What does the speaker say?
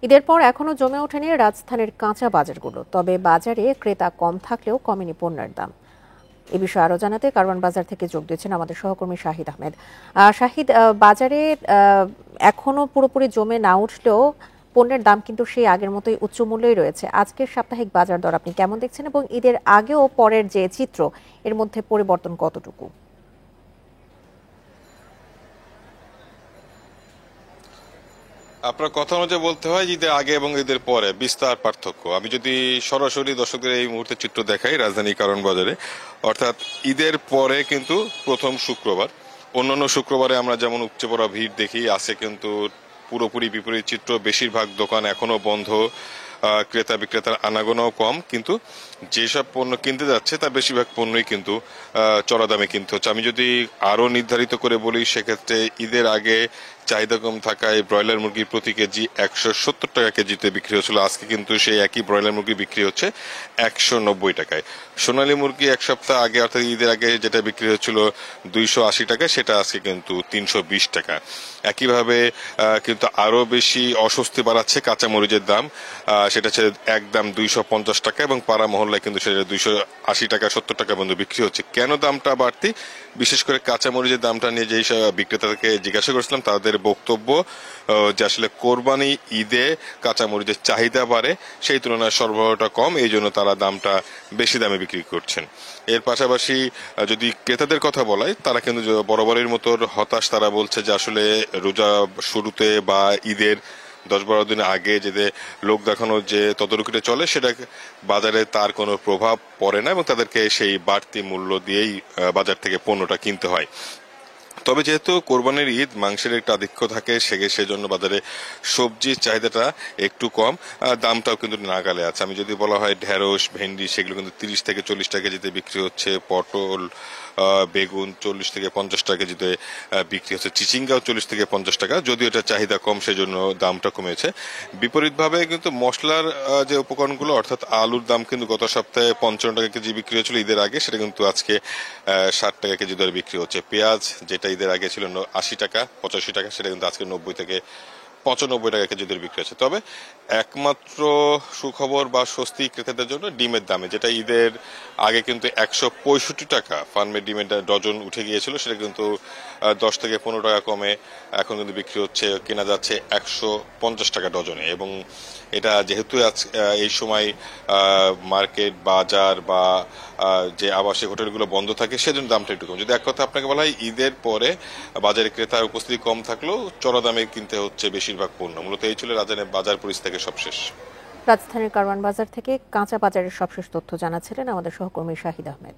ঈদের পর এখনো জমে ওঠেনি রাজধানীর কাঁচা বাজারগুলো, তবে বাজারে ক্রেতা কম থাকলেও কমেনি পণ্যের দাম। এ বিষয়ে আরো জানাতে কারওয়ান বাজার থেকে যোগ দিয়েছেন আমাদের সহকর্মী শাহিদ আহমেদ। শাহিদ, বাজারে এখনো পুরোপুরি জমে না উঠলেও পণ্যের দাম কিন্তু সেই আগের মতোই উচ্চ মূল্যই রয়েছে। আজকের সাপ্তাহিক বাজার দর আপনি কেমন দেখছেন এবং ঈদের আগে ও পরের যে চিত্র, এর মধ্যে পরিবর্তন কতটুকু? আপনার কথা অনুযায়ী বলতে হয় ঈদের আগে এবং ঈদের পরে বিস্তার পার্থক্য। আমি যদি সরাসরি দর্শকদের এই মুহূর্তে চিত্র দেখাই রাজধানী কারওয়ান বাজারে, অর্থাৎ ঈদের পরে কিন্তু প্রথম শুক্রবার, অন্যান্য শুক্রবারে আমরা যেমন উপচে পড়া ভিড় দেখি, আছে কিন্তু পুরোপুরি বিপরীত চিত্র। বেশিরভাগ দোকান এখনো বন্ধ, ক্রেতা বিক্রেতার আনাগোনাও কম, কিন্তু যেসব পণ্য কিনতে যাচ্ছে তার বেশিরভাগ পণ্যই কিন্তু চড়া দামে কিনতে হচ্ছে। আমি যদি আরো নির্ধারিত করে বলি, সেক্ষেত্রে ঈদের আগে চাহিদা কম থাকায় ব্রয়লার মুরগি প্রতি কেজি 170 টাকা কেজিতে বিক্রি হচ্ছিল, আজকে কিন্তু সেই একই ব্রয়লার মুরগি বিক্রি হচ্ছে 190 টাকায়। সোনালী মুরগি এক সপ্তাহ আগে অর্থাৎ ঈদের আগে যেটা বিক্রি হচ্ছিল 280 টাকা, সেটা আজকে কিন্তু 320 টাকা। একইভাবে কিন্তু আরো বেশি অস্বস্তি বাড়াচ্ছে কাঁচামরিচের দাম। সেটা হচ্ছে একদম 250 টাকা এবং পাড়া মহল্লায় কিন্তু সেটা 280 টাকা 70 টাকা পর্যন্ত বিক্রি হচ্ছে। কেন দামটা বাড়তি? বিশেষ করে কাঁচামরিচের দামটা নিয়ে যেই বিক্রেতাকে জিজ্ঞাসা করেছিলাম, তাদের বক্তব্য যে আসলে কোরবানি ঈদে কাঁচামরিচের চাহিদা বাড়ে, সেই তুলনায় সরবরাহটা কম, এই জন্য তারা দামটা বেশি দামে বিক্রি করছেন। এর পাশাপাশি যদি ক্রেতাদের কথা বলাই, তারা কিন্তু বরাবরের মতো হতাশ। তারা বলছে যে আসলে রোজা শুরুতে বা ঈদের 10-12 দিন আগে যে লোক দেখানো যে তদারকিটা চলে, সেটা বাজারে তার কোনো প্রভাব পড়ে না এবং তাদেরকে সেই বাড়তি মূল্য দিয়েই বাজার থেকে পণ্যটা কিনতে হয়। তবে যেহেতু কোরবানির ঈদ, মাংসের একটা আধিক্য থাকে, সেজন্য বাজারে সবজির চাহিদাটা একটু কম, দামটাও কিন্তু নাগালে আছে। আমি যদি বলা হয় ঢেঁড়স, ভেন্ডি, সেগুলো কিন্তু 30 থেকে 40 টাকা কেজিতে বিক্রি হচ্ছে। পটল, বেগুন 40 থেকে 50 টাকা কেজিতে বিক্রি হচ্ছে। চিচিঙ্গাও 40 থেকে 50 টাকা, যদিও এটা চাহিদা কম, সেজন্য দামটা কমেছে। বিপরীতভাবে কিন্তু মশলার যে উপকরণগুলো, অর্থাৎ আলুর দাম কিন্তু গত সপ্তাহে 55 টাকা কেজি বিক্রি হয়েছিল ঈদের আগে, সেটা কিন্তু আজকে 60 টাকা কেজি দরে বিক্রি হচ্ছে। পেঁয়াজ যেটা ঈদের আগে ছিল 80 টাকা 85 টাকা, সেটা কিন্তু আজকে 90 থেকে 95 টাকা কেজি দরে বিক্রি হচ্ছে। তবে একমাত্র সুখবর বা স্বস্তি ক্রেতাদের জন্য ডিমের দামে, যেটা ঈদের আগে কিন্তু 165 টাকা ফার্মের ডিমের ডজন উঠে গিয়েছিল, সেটা কিন্তু 10 থেকে 15 টাকা কমে এখন কিন্তু বিক্রি হচ্ছে, কেনা যাচ্ছে 150 টাকা ডজনে। এবং এটা যেহেতু এই সময় মার্কেট, বাজার বা যে আবাসিক হোটেলগুলো বন্ধ থাকে, সেজন্য দামটা একটু কম। যদি এক কথা আপনাকে বলা হয়, ঈদের পরে বাজারে ক্রেতার উপস্থিতি কম থাকলেও চড়া দামে কিনতে হচ্ছে বেশিরভাগ পণ্য। মূলত এই ছিল রাজধানীর বাজার পরিস্থিতি থেকে সবশেষ। রাজধানীর কারওয়ান বাজার থেকে কাঁচা বাজারের সবশেষ তথ্য জানাচ্ছিলেন আমাদের সহকর্মী শাহিদ আহমেদ।